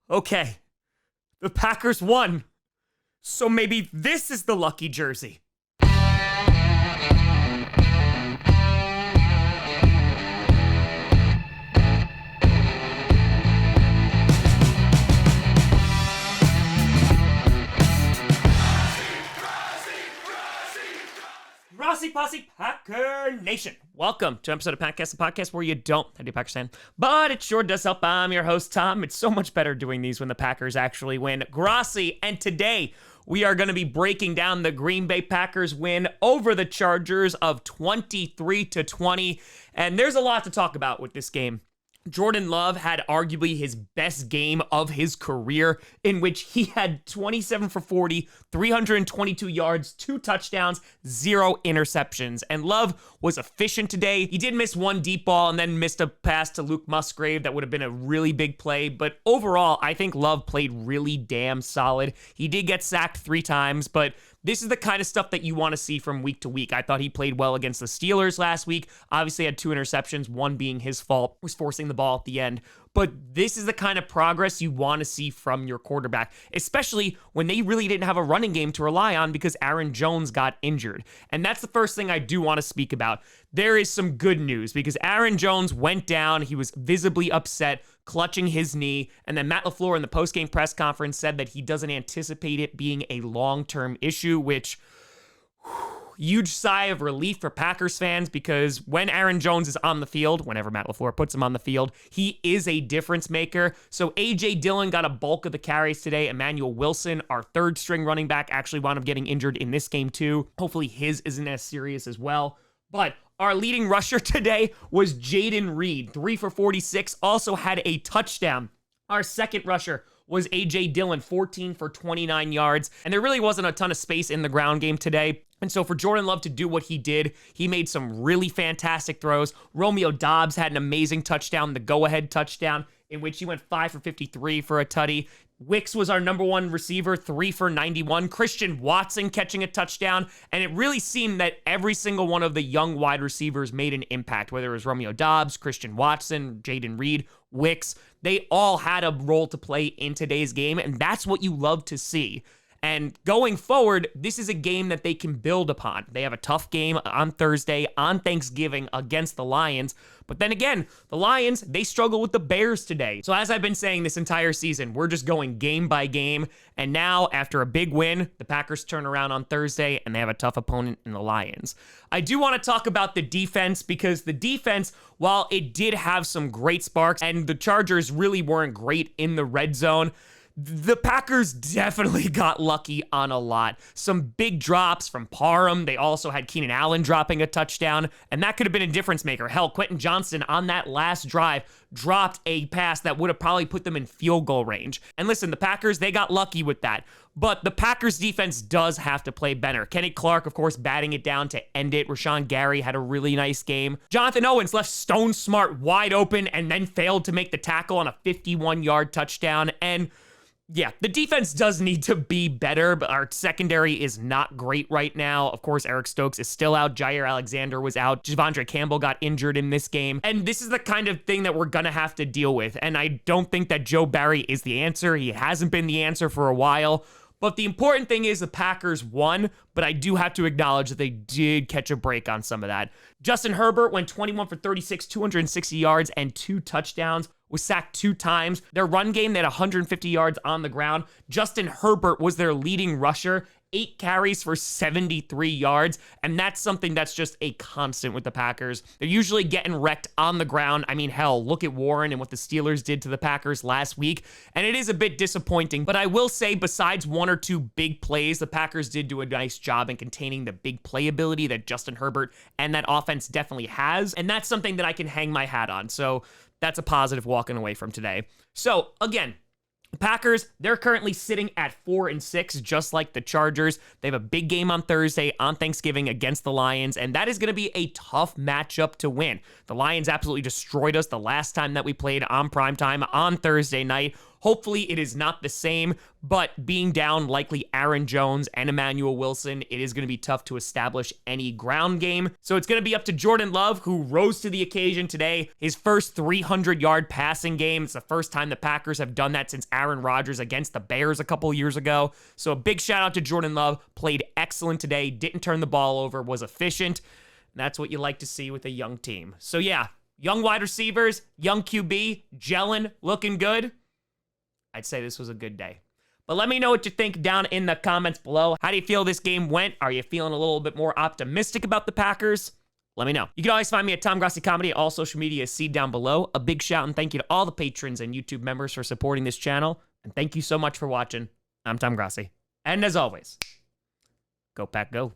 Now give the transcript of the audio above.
Okay, the Packers won. So maybe this is the lucky jersey. Grossi Posse Packer Nation. Welcome to an episode of Packcast, the podcast where you don't have to be a Packers fan, but it sure does help. I'm your host, Tom. It's so much better doing these when the Packers actually win. Grossi, and today we are going to be breaking down the Green Bay Packers win over the Chargers of 23-20, and there's a lot to talk about with this game. Jordan Love had arguably his best game of his career, in which he had 27 for 40, 322 yards, 2 touchdowns, 0 interceptions. And Love was efficient today. He did miss one deep ball and then missed a pass to Luke Musgrave that would have been a really big play. But overall, I think Love played really damn solid. He did get sacked 3 times, but this is the kind of stuff that you want to see from week to week. I thought he played well against the Steelers last week. Obviously had 2 interceptions, one being his fault, was forcing the ball at the end. But this is the kind of progress you want to see from your quarterback, especially when they really didn't have a running game to rely on because Aaron Jones got injured. And that's the first thing I do want to speak about. There is some good news because Aaron Jones went down. He was visibly upset, clutching his knee. And then Matt LaFleur in the postgame press conference said that he doesn't anticipate it being a long-term issue, which huge sigh of relief for Packers fans because when Aaron Jones is on the field, whenever Matt LaFleur puts him on the field, he is a difference maker. So A.J. Dillon got a bulk of the carries today. Emmanuel Wilson, our third string running back, actually wound up getting injured in this game too. Hopefully his isn't as serious as well. But our leading rusher today was Jayden Reed, 3 for 46, also had a touchdown. Our second rusher was A.J. Dillon, 14 for 29 yards. And there really wasn't a ton of space in the ground game today. And so for Jordan Love to do what he did, he made some really fantastic throws. Romeo Doubs had an amazing touchdown, the go-ahead touchdown, in which he went 5 for 53 for a tutty. Wicks was our number one receiver, 3 for 91. Christian Watson catching a touchdown. And it really seemed that every single one of the young wide receivers made an impact, whether it was Romeo Doubs, Christian Watson, Jayden Reed, Wicks. They all had a role to play in today's game, and that's what you love to see. And going forward, this is a game that they can build upon. They have a tough game on Thursday, on Thanksgiving, against the Lions. But then again, the Lions, they struggle with the Bears today. So as I've been saying this entire season, we're just going game by game. And now, after a big win, the Packers turn around on Thursday, and they have a tough opponent in the Lions. I do want to talk about the defense, because the defense, while it did have some great sparks, and the Chargers really weren't great in the red zone, the Packers definitely got lucky on a lot. Some big drops from Parham. They also had Keenan Allen dropping a touchdown, and that could have been a difference maker. Hell, Quentin Johnston on that last drive dropped a pass that would have probably put them in field goal range. And listen, the Packers, they got lucky with that. But the Packers defense does have to play better. Kenny Clark, of course, batting it down to end it. Rashawn Gary had a really nice game. Jonathan Owens left Stone Smart wide open and then failed to make the tackle on a 51-yard touchdown. And yeah, the defense does need to be better, but our secondary is not great right now. Of course, Eric Stokes is still out. Jair Alexander was out. Javondre Campbell got injured in this game. And this is the kind of thing that we're going to have to deal with. And I don't think that Joe Barry is the answer. He hasn't been the answer for a while. But the important thing is the Packers won, but I do have to acknowledge that they did catch a break on some of that. Justin Herbert went 21 for 36, 260 yards, and 2 touchdowns. Was sacked 2 times. Their run game, they had 150 yards on the ground. Justin Herbert was their leading rusher, 8 carries for 73 yards, and that's something that's just a constant with the Packers. They're usually getting wrecked on the ground. I mean, hell, look at Warren and what the Steelers did to the Packers last week, and it is a bit disappointing, but I will say besides 1 or 2 big plays, the Packers did do a nice job in containing the big playability that Justin Herbert and that offense definitely has, and that's something that I can hang my hat on. So that's a positive walking away from today. So again, the Packers, they're currently sitting at 4-6, just like the Chargers. They have a big game on Thursday on Thanksgiving against the Lions, and that is going to be a tough matchup to win. The Lions absolutely destroyed us the last time that we played on primetime on Thursday night. Hopefully it is not the same, but being down likely Aaron Jones and Emmanuel Wilson, it is going to be tough to establish any ground game. So it's going to be up to Jordan Love, who rose to the occasion today. His first 300-yard passing game. It's the first time the Packers have done that since Aaron Rodgers against the Bears a couple years ago. So a big shout out to Jordan Love. Played excellent today, didn't turn the ball over, was efficient. And that's what you like to see with a young team. So yeah, young wide receivers, young QB, gelling, looking good. I'd say this was a good day. But let me know what you think down in the comments below. How do you feel this game went? Are you feeling a little bit more optimistic about the Packers? Let me know. You can always find me at Tom Grossi Comedy. All social media is see down below. A big shout and thank you to all the patrons and YouTube members for supporting this channel. And thank you so much for watching. I'm Tom Grossi. And as always, go Pack Go.